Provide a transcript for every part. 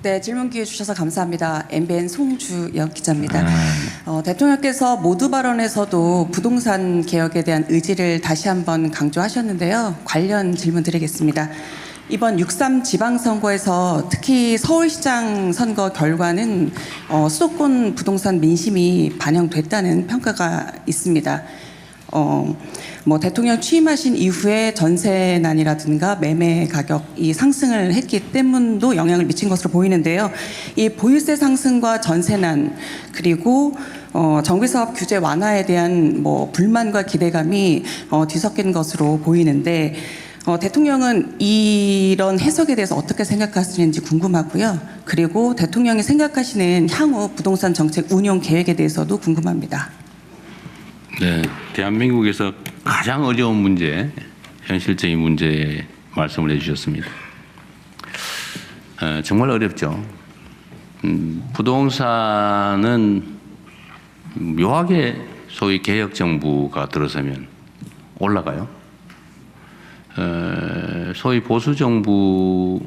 네, 질문 기회 주셔서 감사합니다. MBN 송주영 기자입니다. 대통령께서 모두 발언에서도 부동산 개혁에 대한 의지를 다시 한번 강조하셨는데요. 관련 질문 드리겠습니다. 이번 6.3 지방선거에서 특히 서울시장 선거 결과는 수도권 부동산 민심이 반영됐다는 평가가 있습니다. 대통령 취임하신 이후에 전세난이라든가 매매 가격이 상승을 했기 때문도 영향을 미친 것으로 보이는데요. 이 보유세 상승과 전세난 그리고 정비사업 규제 완화에 대한 불만과 기대감이 뒤섞인 것으로 보이는데 대통령은 이런 해석에 대해서 어떻게 생각하시는지 궁금하고요. 그리고 대통령이 생각하시는 향후 부동산 정책 운용 계획에 대해서도 궁금합니다. 네, 대한민국에서 가장 어려운 문제, 현실적인 문제에 말씀을 해주셨습니다. 정말 어렵죠. 부동산은 묘하게 소위 개혁 정부가 들어서면 올라가요. 소위 보수 정부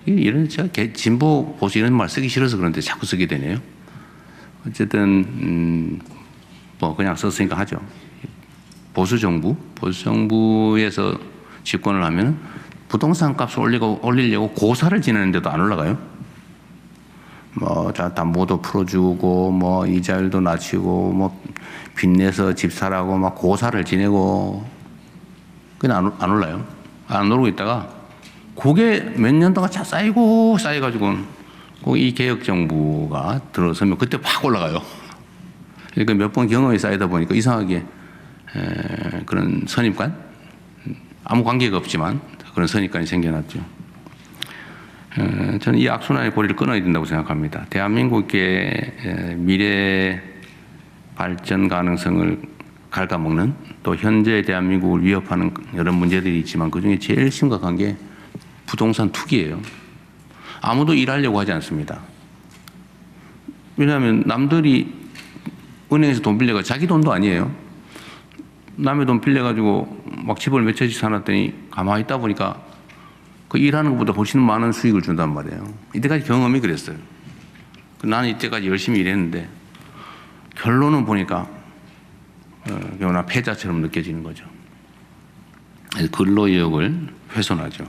이런 제가 진보 보수 이런 말 쓰기 싫어서 그런데 자꾸 쓰게 되네요. 어쨌든 그냥 썼으니까 하죠. 보수 정부에서 집권을 하면 부동산 값을 올리려고 고사를 지내는데도 안 올라가요. 담보도 풀어주고 이자율도 낮추고 빚내서 집 사라고 막 고사를 지내고 그냥 안 올라요. 안 오르고 있다가 그게 몇 년 동안 쌓여가지고 이 개혁 정부가 들어서면 그때 확 올라가요. 그러니까 몇 번 경험이 쌓이다 보니까 이상하게 그런 선입관, 아무 관계가 없지만 그런 선입관이 생겨났죠. 저는 이 악순환의 고리를 끊어야 된다고 생각합니다. 대한민국의 미래 발전 가능성을 갉아먹는 또 현재 대한민국을 위협하는 여러 문제들이 있지만 그중에 제일 심각한 게 부동산 투기예요. 아무도 일하려고 하지 않습니다. 왜냐하면 남들이 은행에서 돈 빌려가 자기 돈도 아니에요. 남의 돈 빌려가지고 막 집을 몇 채씩 사놨더니 가만히 있다 보니까 그 일하는 것보다 훨씬 많은 수익을 준단 말이에요. 이때까지 경험이 그랬어요. 나는 이때까지 열심히 일했는데 결론은 보니까 나 패자처럼 느껴지는 거죠. 근로의욕을 훼손하죠.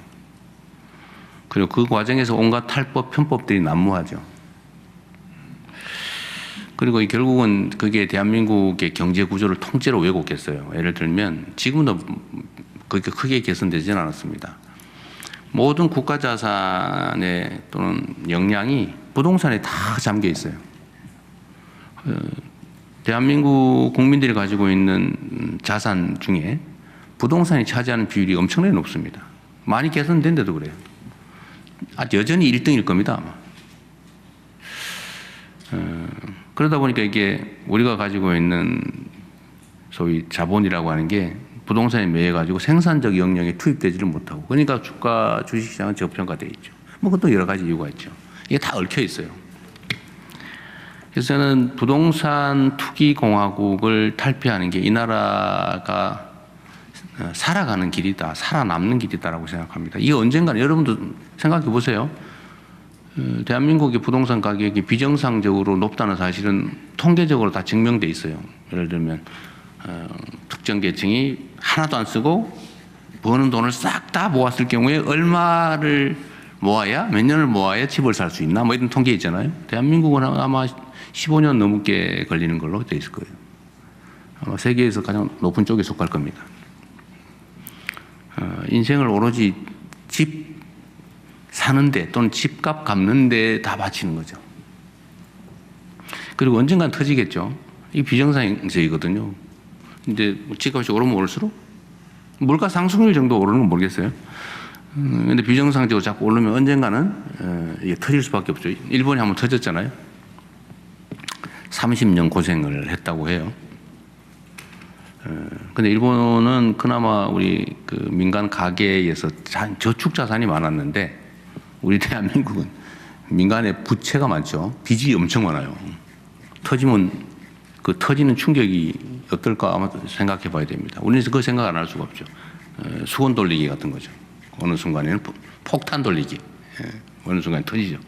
그리고 그 과정에서 온갖 탈법, 편법들이 난무하죠. 그리고 결국은 그게 대한민국의 경제 구조를 통째로 왜곡했어요. 예를 들면 지금도 그렇게 크게 개선되지는 않았습니다. 모든 국가 자산의 또는 역량이 부동산에 다 잠겨 있어요. 대한민국 국민들이 가지고 있는 자산 중에 부동산이 차지하는 비율이 엄청나게 높습니다. 많이 개선된데도 그래요. 여전히 1등일 겁니다, 아마. 그러다 보니까 이게 우리가 가지고 있는 소위 자본이라고 하는 게 부동산에 매여가지고 생산적 영역에 투입되지를 못하고 그러니까 주식시장은 저평가되어 있죠. 그것도 여러 가지 이유가 있죠. 이게 다 얽혀 있어요. 그래서 저는 부동산 투기 공화국을 탈피하는 게 이 나라가 살아가는 길이다, 살아남는 길이다라고 생각합니다. 이게 언젠가는 여러분도 생각해 보세요. 대한민국의 부동산 가격이 비정상적으로 높다는 사실은 통계적으로 다 증명돼 있어요. 예를 들면 특정 계층이 하나도 안 쓰고 버는 돈을 싹 다 모았을 경우에 얼마를 모아야 몇 년을 모아야 집을 살 수 있나 이런 통계 있잖아요. 대한민국은 아마 15년 넘게 걸리는 걸로 돼 있을 거예요. 아마 세계에서 가장 높은 쪽에 속할 겁니다. 인생을 오로지 집 사는데 또는 집값 갚는데 다 바치는 거죠. 그리고 언젠간 터지겠죠. 이 비정상적이거든요. 이제 집값이 오르면 오를수록 물가 상승률 정도 오르는 건 모르겠어요. 근데 비정상적으로 자꾸 오르면 언젠가는 이게 터질 수밖에 없죠. 일본이 한번 터졌잖아요. 30년 고생을 했다고 해요. 근데 일본은 그나마 우리 그 민간 가계에서 저축 자산이 많았는데 우리 대한민국은 민간에 부채가 많죠. 빚이 엄청 많아요. 터지면 그 터지는 충격이 어떨까 아마 생각해 봐야 됩니다. 우리는 그 생각 안 할 수가 없죠. 수건 돌리기 같은 거죠. 어느 순간에는 폭탄 돌리기. 어느 순간에 터지죠.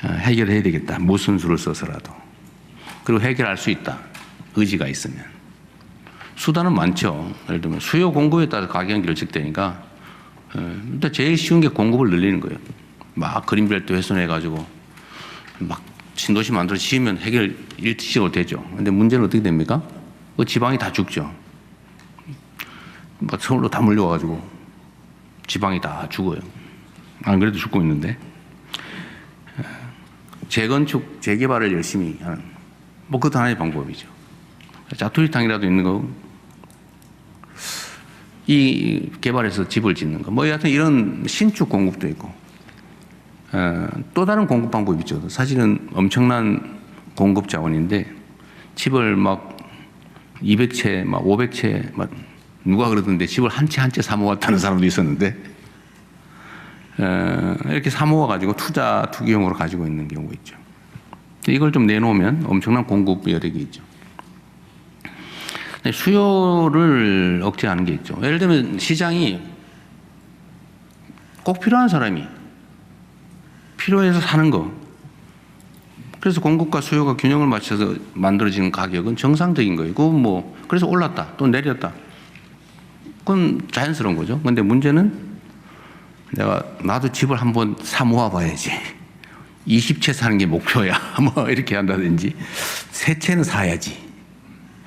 해결해야 되겠다. 무슨 수를 써서라도. 그리고 해결할 수 있다. 의지가 있으면. 수단은 많죠. 예를 들면 수요 공급에 따라 가격이 결정되니까 일단 제일 쉬운 게 공급을 늘리는 거예요. 막 그린벨트 훼손해가지고 막 신도시 만들어 지으면 해결 일시적으로 되죠. 근데 문제는 어떻게 됩니까? 그 지방이 다 죽죠. 막 서울로 다 몰려와가지고 지방이 다 죽어요. 안 그래도 죽고 있는데. 재건축, 재개발을 열심히 하는, 뭐 그것도 하나의 방법이죠. 자투리탕이라도 있는 거, 이 개발해서 집을 짓는 거, 뭐 여하튼 이런 신축 공급도 있고, 또 다른 공급 방법이 있죠. 사실은 엄청난 공급 자원인데, 집을 막 200채, 막 500채, 막 누가 그러던데 집을 한 채 한 채 사모았다는 사람도 있었는데, 이렇게 사모아가지고 투기용으로 가지고 있는 경우가 있죠. 이걸 좀 내놓으면 엄청난 공급 여력이 있죠. 수요를 억제하는 게 있죠. 예를 들면 시장이 꼭 필요한 사람이 필요해서 사는 거. 그래서 공급과 수요가 균형을 맞춰서 만들어지는 가격은 정상적인 거예요. 그건 뭐 그래서 올랐다 또 내렸다. 그건 자연스러운 거죠. 근데 문제는 나도 집을 한번 사 모아봐야지. 20채 사는 게 목표야. 뭐 이렇게 한다든지 3채는 사야지.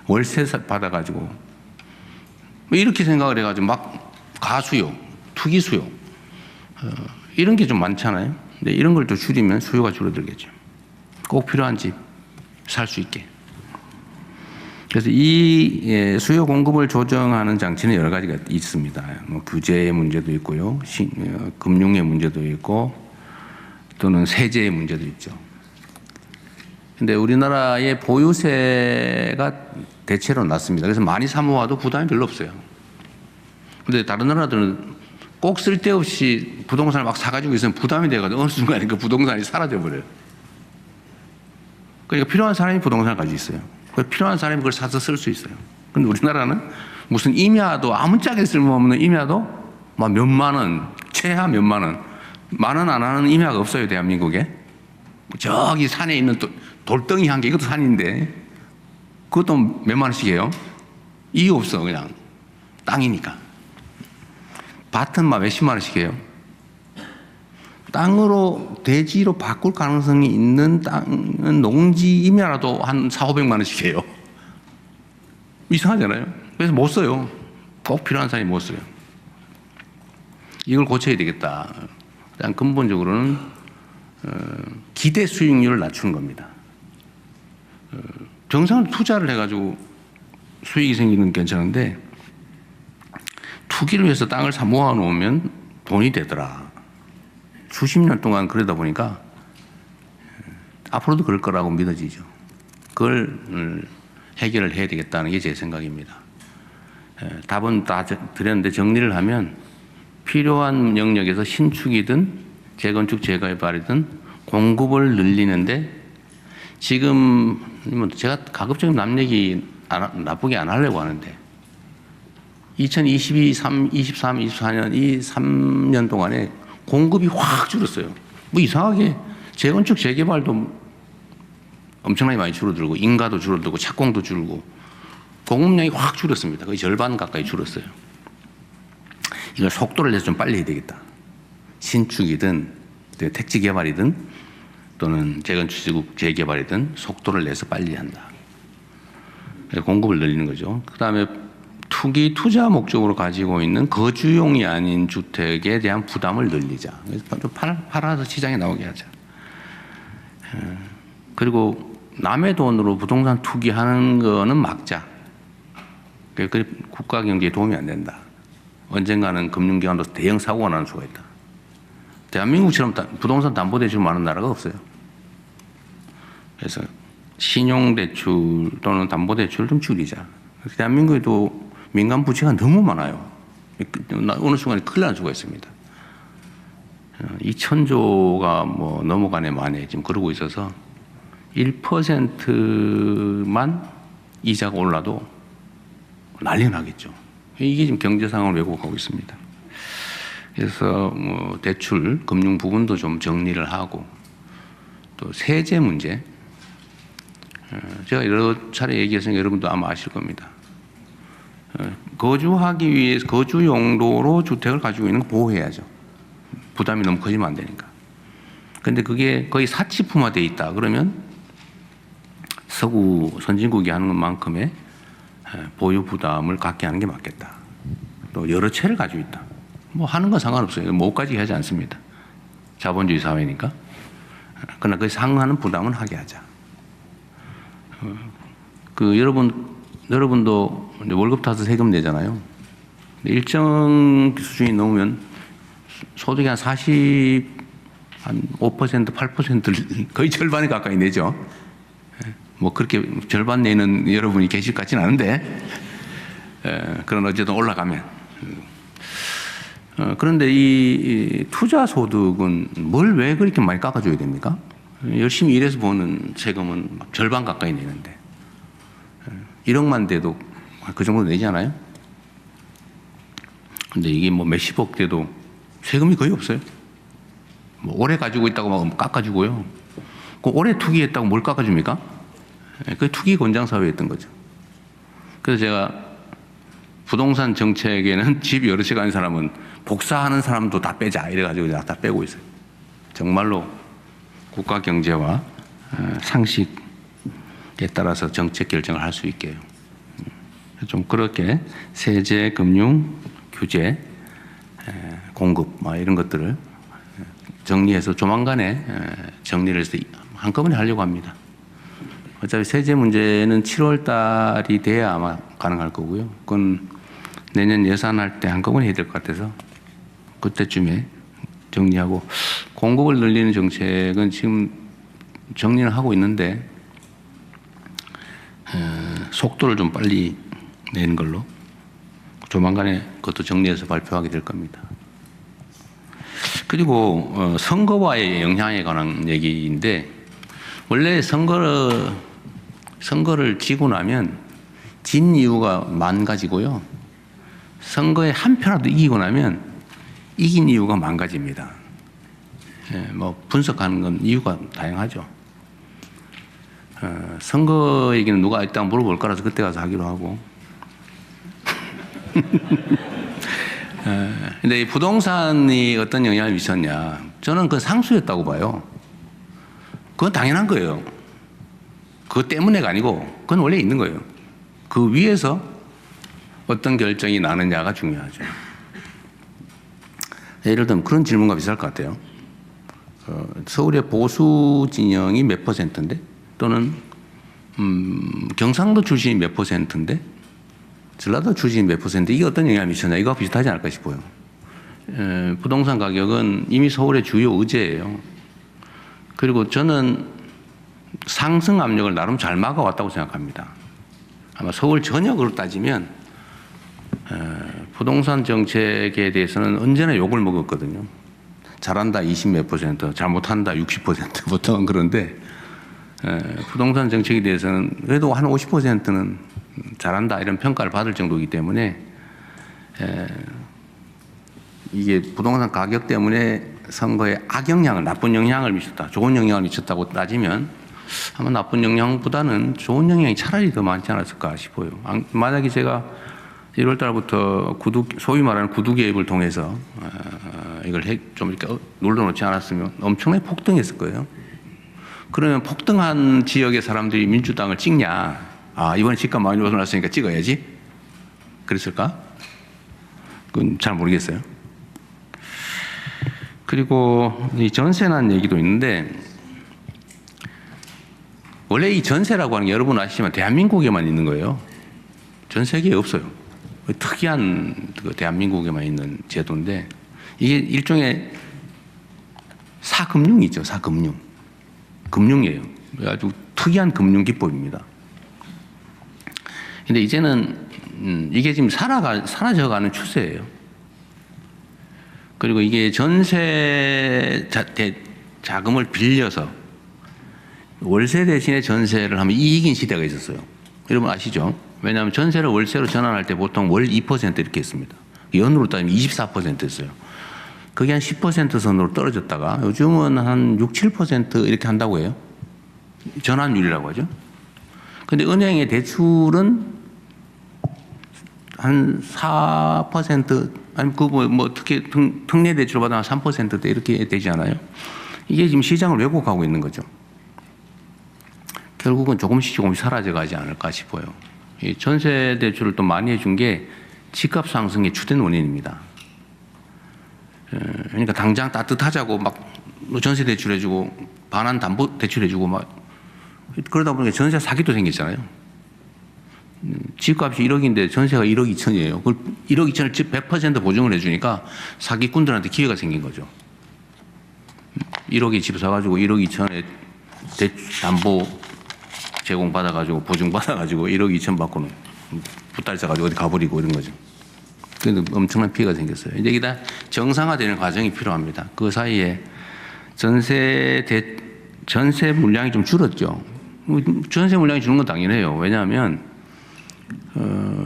월세 받아가지고 뭐 이렇게 생각을 해가지고 막 가수요, 투기 수요 이런 게 좀 많잖아요. 근데 이런 걸 또 줄이면 수요가 줄어들겠죠. 꼭 필요한 집 살 수 있게. 그래서 이 수요 공급을 조정하는 장치는 여러 가지가 있습니다. 뭐 규제의 문제도 있고요, 금융의 문제도 있고, 또는 세제의 문제도 있죠. 근데 우리나라의 보유세가 대체로 낮습니다. 그래서 많이 사모아도 부담이 별로 없어요. 근데 다른 나라들은 꼭 쓸데없이 부동산을 막 사가지고 있으면 부담이 돼가지고 어느 순간에 그 부동산이 사라져버려요. 그러니까 필요한 사람이 부동산을 가지고 있어요. 필요한 사람이 그걸 사서 쓸 수 있어요. 근데 우리나라는 무슨 임야도 아무짝에 쓸모없는 임야도 막 몇만 원, 최하 몇만 원, 10,000원 안 하는 임야가 없어요, 대한민국에. 저기 산에 있는 돌덩이 한 개, 이것도 산인데 그것도 몇만 원씩이에요. 이유 없어, 그냥 땅이니까. 밭은 막 몇십만 원씩이에요. 땅으로 대지로 바꿀 가능성이 있는 땅은 농지 임야라도 한 400~500만 원씩이에요. 이상하잖아요. 그래서 못 써요. 꼭 필요한 사람이 못 써요. 이걸 고쳐야 되겠다. 일단 근본적으로는 기대 수익률을 낮추는 겁니다. 정상으로 투자를 해가지고 수익이 생기는 건 괜찮은데 투기를 위해서 땅을 사 모아놓으면 돈이 되더라. 수십 년 동안 그러다 보니까 앞으로도 그럴 거라고 믿어지죠. 그걸 해결을 해야 되겠다는 게 제 생각입니다. 답은 다 드렸는데 정리를 하면 필요한 영역에서 신축이든 재건축 재개발이든 공급을 늘리는데 지금 제가 가급적 남 얘기 나쁘게 안 하려고 하는데 2022, 23, 24년 이 3년 동안에 공급이 확 줄었어요. 뭐 이상하게 재건축 재개발도 엄청나게 많이 줄어들고 인가도 줄어들고 착공도 줄고 공급량이 확 줄었습니다. 거의 절반 가까이 줄었어요. 이걸 속도를 내서 좀 빨리 해야 되겠다. 신축이든 택지 개발이든 또는 재건축 재개발이든 속도를 내서 빨리 한다. 공급을 늘리는 거죠. 그다음에 투기 투자 목적으로 가지고 있는 거주용이 아닌 주택에 대한 부담을 늘리자. 좀 팔아서 시장에 나오게 하자. 그리고 남의 돈으로 부동산 투기하는 거는 막자. 그 국가 경제에 도움이 안 된다. 언젠가는 금융기관도 대형 사고가 나는 수가 있다. 대한민국처럼 부동산 담보대출 많은 나라가 없어요. 그래서 신용대출 또는 담보대출을 좀 줄이자. 대한민국에도 민간 부채가 너무 많아요. 어느 순간에 큰일 날 수가 있습니다. 2,000조가 뭐 넘어가네 만에 지금 그러고 있어서 1%만 이자가 올라도 난리 나겠죠. 이게 지금 경제 상황을 왜곡하고 있습니다. 그래서 뭐 대출, 금융 부분도 좀 정리를 하고 또 세제 문제. 제가 여러 차례 얘기했으니까 여러분도 아마 아실 겁니다. 거주하기 위해서 거주 용도로 주택을 가지고 있는 거 보호해야죠. 부담이 너무 커지면 안 되니까. 근데 그게 거의 사치품화되어 있다. 그러면 서구 선진국이 하는 것만큼의 보유 부담을 갖게 하는 게 맞겠다. 또 여러 채를 가지고 있다. 뭐 하는 건 상관없어요. 뭐까지 하지 않습니다. 자본주의 사회니까. 그러나 그 상응하는 부담은 하게 하자. 여러분도 월급 타서 세금 내잖아요. 일정 수준이 넘으면 소득이 한 5%, 8%를 거의 절반에 가까이 내죠. 뭐 그렇게 절반 내는 여러분이 계실 것 같지는 않은데, 그런 어쨌든 올라가면. 그런데 이 투자 소득은 뭘 왜 그렇게 많이 깎아줘야 됩니까? 열심히 일해서 버는 세금은 절반 가까이 내는데 1억만 돼도 그 정도 내잖아요. 근데 이게 뭐 몇십억 돼도 세금이 거의 없어요. 뭐 오래 가지고 있다고 막 깎아주고요. 그 오래 투기했다고 뭘 깎아줍니까? 그 투기 권장 사회였던 거죠. 그래서 제가 부동산 정책에는 집 여러 채 가는 사람은 복사하는 사람도 다 빼자 이래가지고 다 빼고 있어요. 정말로 국가 경제와 상식에 따라서 정책 결정을 할 수 있게요. 좀 그렇게 세제, 금융, 규제, 공급 이런 것들을 정리해서 조만간에 정리를 해서 한꺼번에 하려고 합니다. 어차피 세제 문제는 7월 달이 돼야 아마 가능할 거고요. 그건 내년 예산할 때 한꺼번에 해야 될 것 같아서 그때쯤에 정리하고, 공급을 늘리는 정책은 지금 정리는 하고 있는데 속도를 좀 빨리 내는 걸로 조만간에 그것도 정리해서 발표하게 될 겁니다. 그리고 선거와의 영향에 관한 얘기인데, 원래 선거를 지고 나면 진 이유가 만 가지고요. 선거에 한 표라도 이기고 나면 이긴 이유가 만 가지입니다. 뭐 분석하는 건 이유가 다양하죠. 선거 얘기는 누가 있다고 물어볼 거라서 그때 가서 하기로 하고. 근데 이 부동산이 어떤 영향을 미쳤냐? 저는 그건 상수였다고 봐요. 그건 당연한 거예요. 그것 때문에가 아니고 그건 원래 있는 거예요. 그 위에서 어떤 결정이 나느냐가 중요하죠. 예를 들면 그런 질문과 비슷할 것 같아요. 서울의 보수 진영이 몇 %인데, 또는 경상도 출신이 몇 %인데, 전라도 출신이 몇 %인데 이게 어떤 영향을 미쳤냐, 이거 비슷하지 않을까 싶어요. 부동산 가격은 이미 서울의 주요 의제예요. 그리고 저는 상승 압력을 나름 잘 막아왔다고 생각합니다. 아마 서울 전역으로 따지면 부동산 정책에 대해서는 언제나 욕을 먹었거든요. 잘한다 20 몇 %, 잘못한다 60% 보통은 그런데, 부동산 정책에 대해서는 그래도 한 50%는 잘한다 이런 평가를 받을 정도이기 때문에, 이게 부동산 가격 때문에 선거에 악영향을, 나쁜 영향을 미쳤다, 좋은 영향을 미쳤다고 따지면 아마 나쁜 영향보다는 좋은 영향이 차라리 더 많지 않았을까 싶어요. 만약에 제가 1월 달부터 소위 말하는 구두 개입을 통해서 이걸 좀 이렇게 눌러놓지 않았으면 엄청나게 폭등했을 거예요. 그러면 폭등한 지역의 사람들이 민주당을 찍냐? 이번에 집값 많이 올랐으니까 찍어야지? 그랬을까? 그건 잘 모르겠어요. 그리고 이 전세난 얘기도 있는데, 원래 이 전세라고 하는 게 여러분 아시지만 대한민국에만 있는 거예요. 전 세계에 없어요. 특이한 대한민국에만 있는 제도인데, 이게 일종의 사금융이죠. 사금융. 금융이에요. 아주 특이한 금융 기법입니다. 근데 이제는 이게 지금 사라져가는 추세예요. 그리고 이게 전세 자금을 빌려서 월세 대신에 전세를 하면 이익인 시대가 있었어요. 여러분 아시죠? 왜냐하면 전세를 월세로 전환할 때 보통 월 2% 이렇게 했습니다. 연으로 따지면 24%였어요. 그게 한 10% 선으로 떨어졌다가 요즘은 한 6, 7% 이렇게 한다고 해요. 전환율이라고 하죠. 근데 은행의 대출은 한 4% 아니 뭐 특히 특례 대출 받아 3%대 이렇게 되지 않아요? 이게 지금 시장을 왜곡하고 있는 거죠. 결국은 조금씩 사라져가지 않을까 싶어요. 이 전세 대출을 또 많이 해준 게 집값 상승의 주된 원인입니다. 그러니까 당장 따뜻하자고 막 전세 대출해주고 반환 담보 대출해주고 막 그러다 보니까 전세 사기도 생겼잖아요. 집값이 1억인데 전세가 1억 2천이에요. 그걸 1억 2천을 100% 보증을 해주니까 사기꾼들한테 기회가 생긴 거죠. 1억에 집 사가지고 1억 2천에 담보 제공받아가지고 보증받아가지고 1억 2천 받고는 붙달려가지고 어디 가버리고 이런 거죠. 그래서 엄청난 피해가 생겼어요. 이제 이게 다 정상화되는 과정이 필요합니다. 그 사이에 전세 물량이 좀 줄었죠. 전세 물량이 주는 건 당연해요. 왜냐하면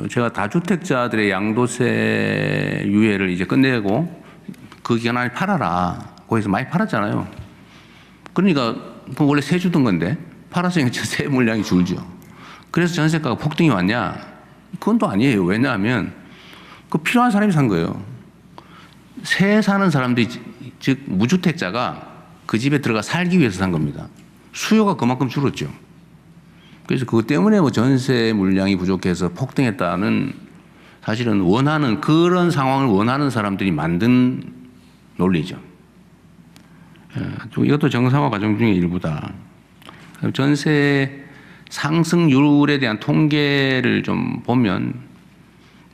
제가 다주택자들의 양도세 유예를 이제 끝내고 그 기간 안에 팔아라. 거기서 많이 팔았잖아요. 그러니까 원래 세 주던 건데 팔았으니까 세 물량이 줄죠. 그래서 전세가가 폭등이 왔냐? 그건 또 아니에요. 왜냐하면 그 필요한 사람이 산 거예요. 새 사는 사람들이 즉 무주택자가 그 집에 들어가 살기 위해서 산 겁니다. 수요가 그만큼 줄었죠. 그래서 그것 때문에 뭐 전세 물량이 부족해서 폭등했다는 사실은 그런 상황을 원하는 사람들이 만든 논리죠. 이것도 정상화 과정 중의 일부다. 전세 상승률에 대한 통계를 좀 보면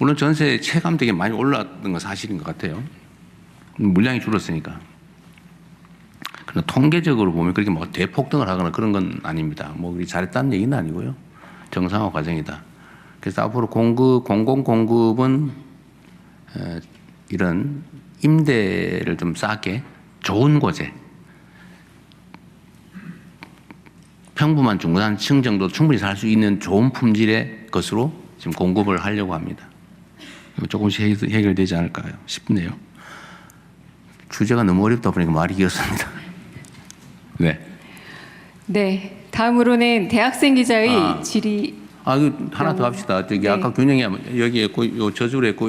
물론 전세 체감되게 많이 올랐던 건 사실인 것 같아요. 물량이 줄었으니까. 그러나 통계적으로 보면 그렇게 뭐 대폭등을 하거나 그런 건 아닙니다. 뭐 잘했다는 얘기는 아니고요. 정상화 과정이다. 그래서 앞으로 공공공급은 이런 임대를 좀 싸게 좋은 곳에 평범한 중산층 정도 충분히 살 수 있는 좋은 품질의 것으로 지금 공급을 하려고 합니다. 조금씩 해결되지 않을까 싶네요. 주제가 너무 어렵다 보니까 말이 길었습니다. 네. 네. 다음으로는 대학생 기자의 질의. 하나 더 합시다. 저기 네. 아까 균형이 여기 있고 요 저쪽에 있고